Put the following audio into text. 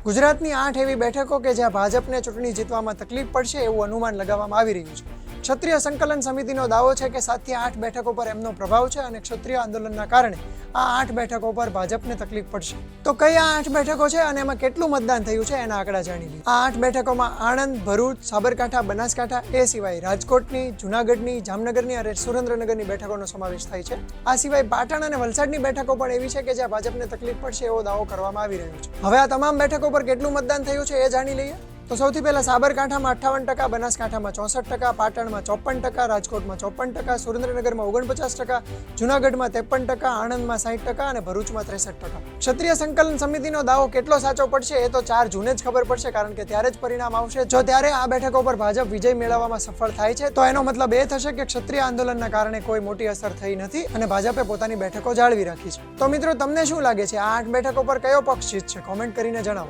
ગુજરાતની 8 એવી બેઠકો કે જ્યાં ભાજપને ચૂંટણી જીતવામાં તકલીફ પડશે એવું અનુમાન લગાવવામાં આવી રહ્યું છે. ક્ષત્રિય સંકલન સમિતિનો દાવો છે કે 7 થી 8 બેઠકો પર એમનો પ્રભાવ છે અને ક્ષત્રિય આંદોલનના કારણે આ 8 બેઠકો પર ભાજપને તકલીફ પડશે. તો કઈ આ 8 બેઠકો છે અને એમાં કેટલું મતદાન થયું છે એના આંકડા જાણી લઈએ. આ 8 બેઠકોમાં આણંદ, ભરૂચ, સાબરકાંઠા, બનાસકાંઠા, એ સિવાય રાજકોટની, જૂનાગઢની, જામનગરની અને સુરેન્દ્રનગરની બેઠકોનો સમાવેશ થાય છે. આ સિવાય પાટણ અને વલસાડની બેઠકો પણ એવી છે કે જ્યાં ભાજપને તકલીફ પડશે એવો દાવો કરવામાં આવી રહ્યો છે. હવે આ તમામ બેઠકો પર કેટલું મતદાન થયું છે એ જાણી લઈએ. તો સૌથી પહેલા સાબરકાંઠામાં 58%, બનાસકાંઠામાં 64%, પાટણમાં 54%, રાજકોટમાં 54%, સુરેન્દ્રનગરમાં 49%, જૂનાગઢમાં 53%, આણંદમાં 60% અને ભરૂચમાં 63%. ક્ષત્રિય સંકલન સમિતિનો દાવો કેટલો સાચો પડશે એ તો 4 જૂને જ ખબર પડશે, કારણ કે ત્યારે જ પરિણામ આવશે. જો ત્યારે આ બેઠકો પર ભાજપ વિજય મેળવવામાં સફળ થાય છે તો એનો મતલબ એ થશે કે ક્ષત્રિય આંદોલનના કારણે કોઈ મોટી અસર થઈ નથી અને ભાજપે પોતાની બેઠકો જાળવી રાખી છે. તો મિત્રો, તમને શું લાગે છે, આ 8 બેઠકો પર કયો પક્ષ જીતશે? કોમેન્ટ કરીને જણાવો.